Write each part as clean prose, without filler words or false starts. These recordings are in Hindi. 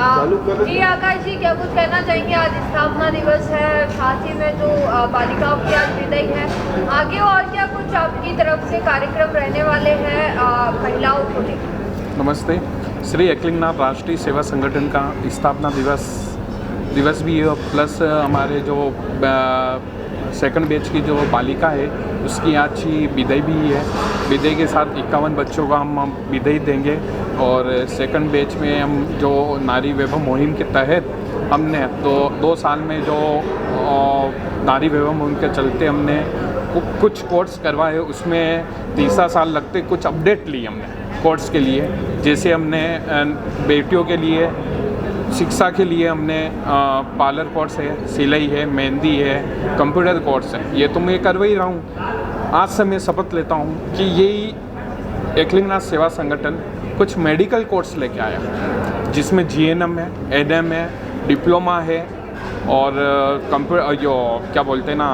जी आकाश जी, क्या कुछ कहना चाहेंगे? आज स्थापना दिवस है, साथ ही में जो बालिकाओं की आज विदाई है, आगे और क्या कुछ आपकी तरफ से कार्यक्रम रहने वाले हैं महिलाओं को लेकर? नमस्ते। श्री एकलिंगनाथ राष्ट्रीय सेवा संगठन का स्थापना दिवस भी है, प्लस हमारे जो सेकंड बैच की जो बालिका है उसकी आज ही विदाई भी है। विदाई के साथ 51 बच्चों का हम विदाई देंगे और सेकंड बैच में हम जो नारी वैभव मुहिम के तहत हमने तो 2 साल में जो नारी वैभव मुहिम के चलते हमने कुछ कोर्स करवाए, उसमें तीसरा साल लगते कुछ अपडेट लिए हमने कोर्स के लिए। जैसे हमने बेटियों के लिए शिक्षा के लिए हमने पार्लर कोर्स है, सिलाई है, मेहंदी है, कंप्यूटर कोर्स है, ये तो मैं करवा ही रहा हूँ। आज से मैं शपथ लेता हूँ कि यही एकलिंगनाथ सेवा संगठन कुछ मेडिकल कोर्स लेके आया, जिसमें GNM है, NM है, डिप्लोमा है और कंप्यूटर जो क्या बोलते हैं ना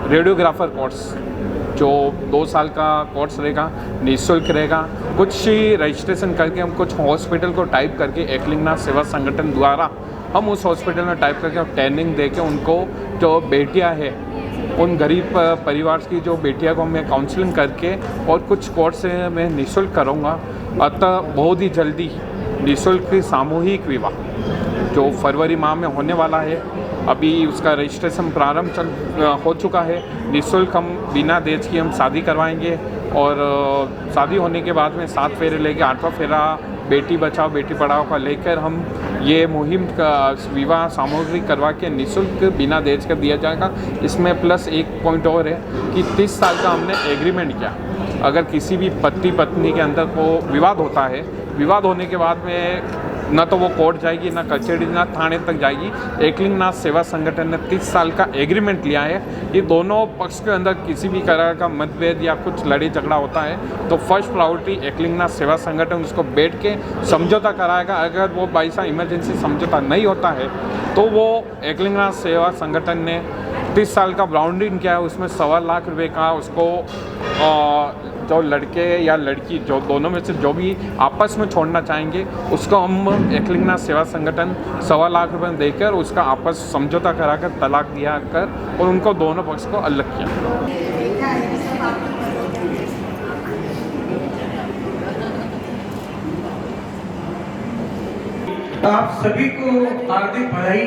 रेडियोग्राफर कोर्स, जो 2 साल का कोर्स रहेगा, निःशुल्क रहेगा। कुछ ही रजिस्ट्रेशन करके हम कुछ हॉस्पिटल को टाइप करके एकलिंगनाथ सेवा संगठन द्वारा हम उस हॉस्पिटल में टाइप करके ट्रेनिंग दे के उनको जो बेटियां हैं उन गरीब परिवार की जो बेटियां को मैं काउंसलिंग करके और कुछ कोर्स मैं निःशुल्क करूँगा। अतः बहुत ही जल्दी निःशुल्क सामूहिक विवाह जो फरवरी माह में होने वाला है, अभी उसका रजिस्ट्रेशन प्रारंभ हो चुका है। निःशुल्क हम बिना दहेज की हम शादी करवाएंगे और शादी होने के बाद में 7 फेरे लेके 8वां फेरा बेटी बचाओ बेटी पढ़ाओ का लेकर हम ये मुहिम का विवाह सामग्री करवा के निःशुल्क बिना दहेज का दिया जाएगा। इसमें प्लस एक पॉइंट और है कि 30 साल का हमने एग्रीमेंट किया। अगर किसी भी पति पत्नी के अंदर को विवाद होता है, विवाद होने के बाद में ना तो वो कोर्ट जाएगी, ना कचहरी, ना थाने तक जाएगी। एकलिंगनाथ सेवा संगठन ने 30 साल का एग्रीमेंट लिया है। ये दोनों पक्ष के अंदर किसी भी तरह का मतभेद या कुछ लड़ाई झगड़ा होता है तो फर्स्ट प्रायोरिटी एकलिंगनाथ सेवा संगठन उसको बैठ के समझौता कराएगा। अगर वो बाई चांस इमरजेंसी समझौता नहीं होता है तो वो एकलिंगनाथ सेवा संगठन ने 30 साल का बाउंड्रिंग किया है, उसमें 1.25 लाख रुपये का उसको जो लड़के या लड़की जो दोनों में से जो भी आपस में छोड़ना चाहेंगे उसको हम एकलिंगनाथ सेवा संगठन 1.25 लाख रुपये देकर उसका आपस समझौता कराकर तलाक दिया कर और उनको दोनों पक्ष को अलग किया। आप सभी को हार्दिक बधाई,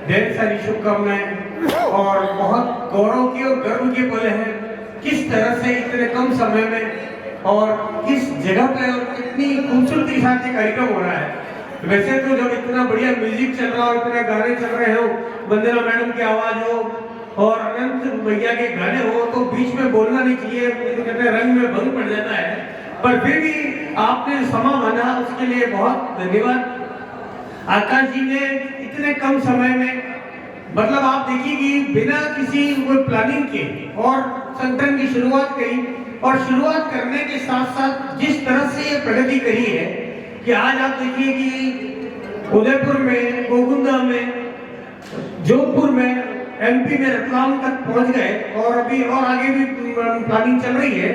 ढेर सारी शुभकामनाएं और बहुत गौरव की और गर्व के पल हैं। किस तरह से इतने कम समय में और किस जगह पे और कितनी खूबसूरती के साथ ये कार्यक्रम हो रहा है। वैसे तो जब इतना बढ़िया म्यूजिक चल रहा हो, इतने गाने चल रहे हो, वंदना मैडम की आवाज हो और अनंत भैया के गाने हो तो बीच में बोलना नहीं चाहिए, कहते हैं रंग में भंग पड़ जाता है। पर फिर भी आपने समा माना, उसके लिए बहुत धन्यवाद। आकाश जी ने इतने कम समय में मतलब आप देखिए कि बिना किसी प्लानिंग के और संगठन की शुरुआत करी और शुरुआत करने के साथ साथ जिस तरह से ये प्रगति करी है कि आज आप देखिए कि उदयपुर में, गोकुंदा में, जोधपुर में, MP में, रतलाम तक पहुंच गए और अभी और आगे भी प्लानिंग चल रही है।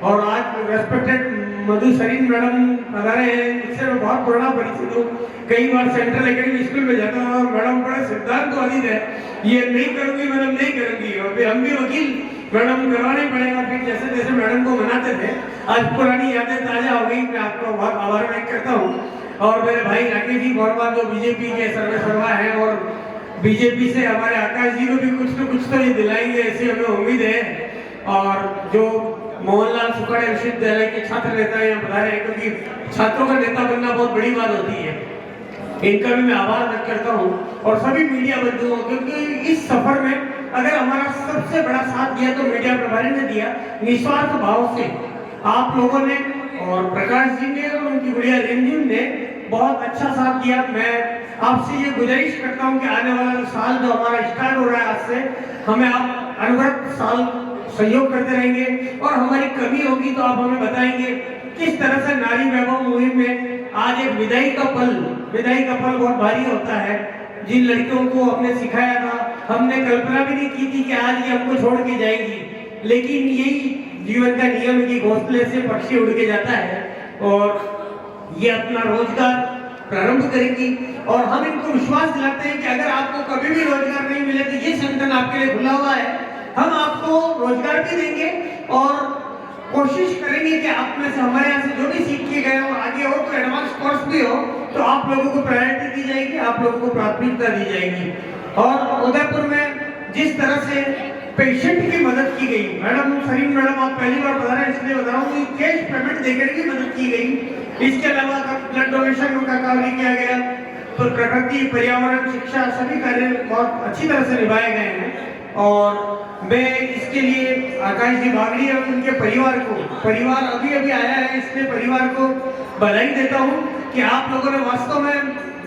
और आज रेस्पेक्टेड मधु सरीन मैडम पधारे हैं, इससे मैं बहुत पुराना परिचित हूँ। कई बार सेंट्रल एकेडमी स्कूल में जाता हूँ और मैडम बड़ा सिद्धांतवादी है, ये नहीं करूंगी मैडम, नहीं करूंगी। और हम भी वकील मैडम करवाना ही पड़ेगा। फिर जैसे जैसे मैडम को मनाते थे, आज पुरानी यादें ताजा हो गई। मैं आपका बहुत आभार व्यक्त करता हूँ। और मेरे भाई राकेश जी वर्मा जो BJP के सर्वेसर्वा हैं और BJP से हमारे आकाश जी को भी कुछ न कुछ तो ये दिलाएंगे, ऐसी हमें उम्मीद है। और जो मोहनलाल सुखाड़े विश्वविद्यालय के छात्र नेता यहाँ पधारे हैं, क्योंकि छात्रों का नेता बनना बहुत बड़ी बात होती है, इनका भी मैं आभार व्यक्त करता हूँ। और सभी मीडिया बंधुओं, क्योंकि इस सफर में अगर हमारा सबसे बड़ा साथ दिया तो मीडिया प्रभारी ने दिया, निस्वार्थ भाव से आप लोगों ने और प्रकाश जी ने और उनकी गुड़िया रिंझिन ने बहुत अच्छा साथ दिया। मैं आपसे ये गुजारिश करता हूँ कि आने वाला साल जो हमारा स्टार्ट हो रहा है आज से, हमें आप अनवरत साल सहयोग करते रहेंगे और हमारी कमी होगी तो आप हमें बताएंगे। किस तरह से नारी वैभव मुहिम में आज एक विदाई का पल बहुत भारी होता है। जिन लड़कियों को हमने सिखाया था, हमने कल्पना भी नहीं की थी कि आज ये हमको छोड़ के जाएंगी, लेकिन यही जीवन का नियम है कि घोंसले से पक्षी उड़ के जाता है और ये अपना रोजगार प्रारंभ करेंगी। और हम इनको विश्वास दिलाते हैं कि अगर आपको कभी भी रोजगार नहीं मिले तो ये संगठन आपके लिए खुला हुआ है। हम आपको रोजगार भी देंगे और कोशिश करेंगे कि आप में से हमारे यहाँ से जो भी सीख के गए हो आगे हो तो एडवांस कोर्स भी हो तो आप लोगों को प्रायोरिटी दी जाएगी, आप लोगों को प्राथमिकता दी जाएगी। और उदयपुर में जिस तरह से पेशेंट की मदद की गई, मैडम सरीन मैडम आप पहली बार बता रहे हैं इसलिए बता रहा हूँ कि कैश पेमेंट देकर की मदद की गई। इसके अलावा ब्लड डोनेशन का कार्य किया गया, तो प्रकृति पर्यावरण शिक्षा सभी कार्य बहुत अच्छी तरह से निभाए गए हैं। और मैं इसके लिए आकाश जी बागड़ी और उनके परिवार अभी अभी आया है, इसलिए परिवार को बधाई देता हूँ कि आप लोगों ने वास्तव में,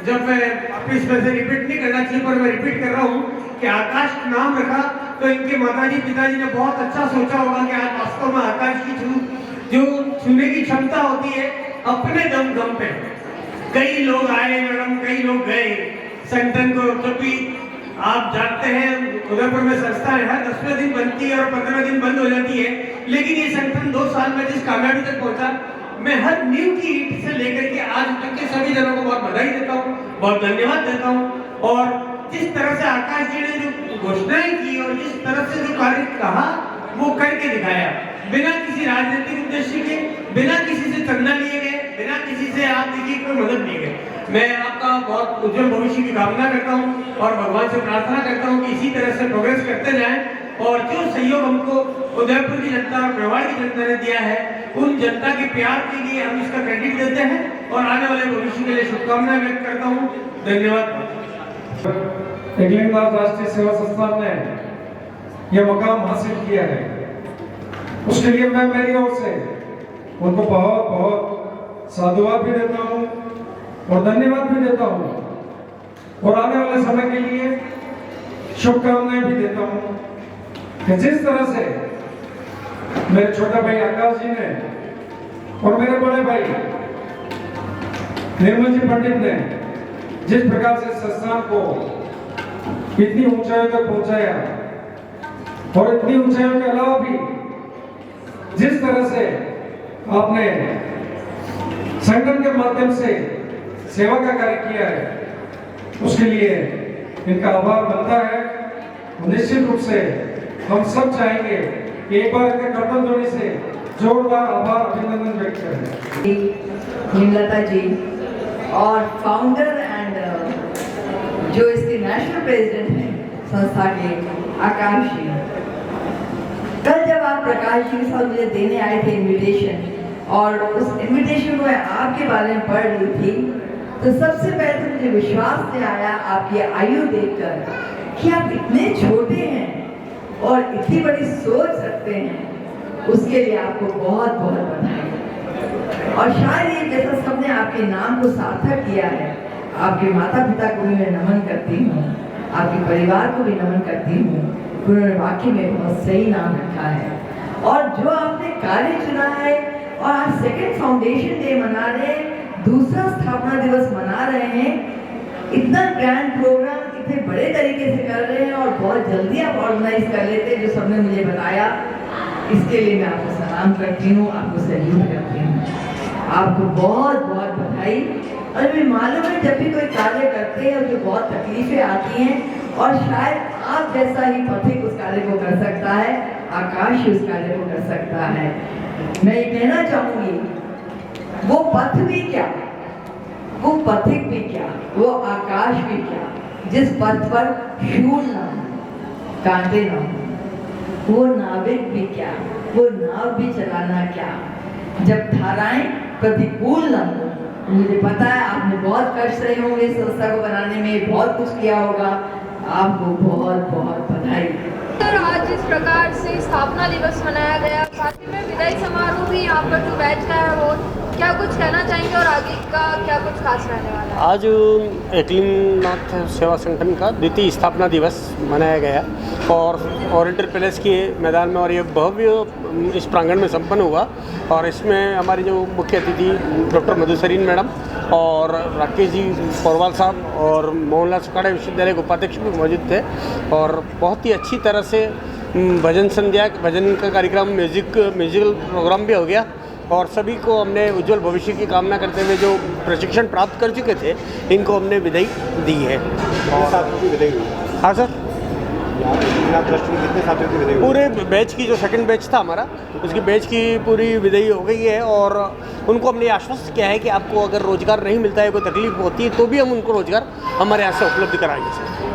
जब मैं अपनी इसमें से रिपीट नहीं करना चाहिए पर मैं रिपीट कर रहा हूँ कि आकाश नाम रखा तो इनके माताजी पिताजी ने बहुत अच्छा सोचा होगा कि आज वास्तव में आकाश की जो छूने की क्षमता होती है अपने दम पे। कई लोग आए मैडम, कई लोग गए संगठन को, जब भी आप जानते हैं उदयपुर में संस्थाएं हर 10वें दिन बनती है और 15वें दिन बंद हो जाती है, लेकिन ये संगठन 2 साल में जिस कामयाबी तक पहुंचा, मैं हर नींव की ईंट से लेकर के आज तक के सभी जनों को बहुत बधाई देता हूँ, बहुत धन्यवाद देता हूँ। और जिस तरह से आकाश जी ने जो घोषणाएं की और जिस तरह से जो कार्य कहा वो करके दिखाया, बिना किसी राजनीतिक उद्देश्य के, बिना किसी से चंदा लिए गए, बिना किसी से आप देखिए कोई मदद नहीं गए। मैं आपका बहुत उज्जवल भविष्य की कामना करता हूँ और भगवान से प्रार्थना करता हूँ कि इसी तरह से प्रोग्रेस करते जाएं और जो सहयोग हमको उदयपुर की जनता और मेवाड़ की जनता ने दिया है उन जनता के प्यार के लिए हम इसका क्रेडिट देते हैं और आने वाले भविष्य के लिए शुभकामनाएं व्यक्त करता हूँ। धन्यवाद। एकलिंगनाथ राष्ट्रीय सेवा संस्थान ने यह मकाम हासिल किया है, उसके लिए मैं मेरी ओर से उनको बहुत बहुत साधुवाद भी देता हूँ और धन्यवाद भी देता हूँ और आने वाले समय के लिए शुभकामनाएं भी देता हूँ कि जिस तरह से मेरे छोटा भाई आकाश जी ने और मेरे बड़े भाई निर्मल जी पंडित ने जिस प्रकार से संस्थान को इतनी ऊंचाई तक पहुंचाया और इतनी ऊंचाइयों के अलावा भी जिस तरह से आपने संगठन के माध्यम से सेवा का कार्य किया है, उसके लिए इनका आभार बनता है। निश्चित रूप से हम सब चाहेंगे कि एक बार इनके कर्तव्य ध्वनि से जोरदार आभार अभिनंदन व्यक्त करें। हेमलता जी और फाउंडर एंड जो इसके नेशनल प्रेसिडेंट हैं संस्था के आकाश जी, कल जब आप प्रकाश जी के साथ मुझे देने आए थे इनविटेशन और उस इनविटेशन को मैं आपके बारे में पढ़ रही थी तो सबसे पहले तो मुझे विश्वास नहीं आया आपकी आयु देखकर कि आप इतने छोटे हैं और इतनी बड़ी सोच रखते हैं, उसके लिए आपको बहुत बहुत बधाई। और शायद ये जैसा सबने आपके नाम को सार्थक किया है, आपके माता पिता को भी मैं नमन करती हूँ, आपके परिवार को भी नमन करती हूँ, उन्होंने वाकई में बहुत सही नाम रखा है। और जो आपने कार्य चुना है और आज सेकंड फाउंडेशन डे मना रहे हैं, दूसरा स्थापना दिवस मना रहे हैं, इतना ग्रैंड प्रोग्राम इतने बड़े तरीके से कर रहे हैं और बहुत जल्दी आप ऑर्गेनाइज कर लेते हैं, जो सबने मुझे बताया, इसके लिए मैं आपको सलाम करती हूँ, आपको सैल्यूट करती हूँ, आपको बहुत बहुत बधाई। और मुझे मालूम है जब भी कोई कार्य करते हैं उसमें बहुत तकलीफें आती हैं और शायद आप जैसा ही पथिक उस कार्य को कर सकता है, आकाश उस कार्य को कर सकता है। मैं ये कहना चाहूंगी, वो पथ भी क्या, वो पथिक भी क्या, वो आकाश भी क्या, जिस पथ पर शूल ना हो, कांटे ना हो, वो नाविक भी क्या, वो नाव भी चलाना क्या, जब धाराएं प्रतिकूल ना हो। मुझे पता है आपने बहुत कष्ट रहे होंगे इस संस्था को बनाने में, बहुत कुछ किया होगा, आपको बहुत बहुत बधाई। सर, आज जिस प्रकार से स्थापना दिवस मनाया गया, साथ ही में विदाई समारोह भी यहाँ पर जो बैच का है वो, क्या कुछ कहना चाहेंगे और आगे का क्या कुछ खास रहने वाला है? आज एकलिंगनाथ सेवा संगठन का द्वितीय स्थापना दिवस मनाया गया और ओरेंटल पैलेस के मैदान में, और ये भव्य इस प्रांगण में संपन्न हुआ। और इसमें हमारी जो मुख्य अतिथि डॉक्टर मधुसरीन मैडम और राकेश जी पोरवाल साहब और मोहनलाल सुखाड़ा विश्वविद्यालय के उपाध्यक्ष भी मौजूद थे और बहुत ही अच्छी तरह से भजन संध्या, भजन का कार्यक्रम, म्यूजिकल प्रोग्राम भी हो गया और सभी को हमने उज्जवल भविष्य की कामना करते हुए जो प्रशिक्षण प्राप्त कर चुके थे इनको हमने विदाई दी है। साथियों की विदाई हुई? हाँ सर, एक्लिंगनाथ ट्रस्ट में कितने साथियों की विदाई हुई? पूरे बैच की जो सेकंड बैच था हमारा उसकी बैच की पूरी विदाई हो गई है और उनको हमने आश्वस्त किया है कि आपको अगर रोज़गार नहीं मिलता है, कोई तकलीफ होती है तो भी हम उनको रोज़गार हमारे यहाँ से उपलब्ध कराएंगे सर।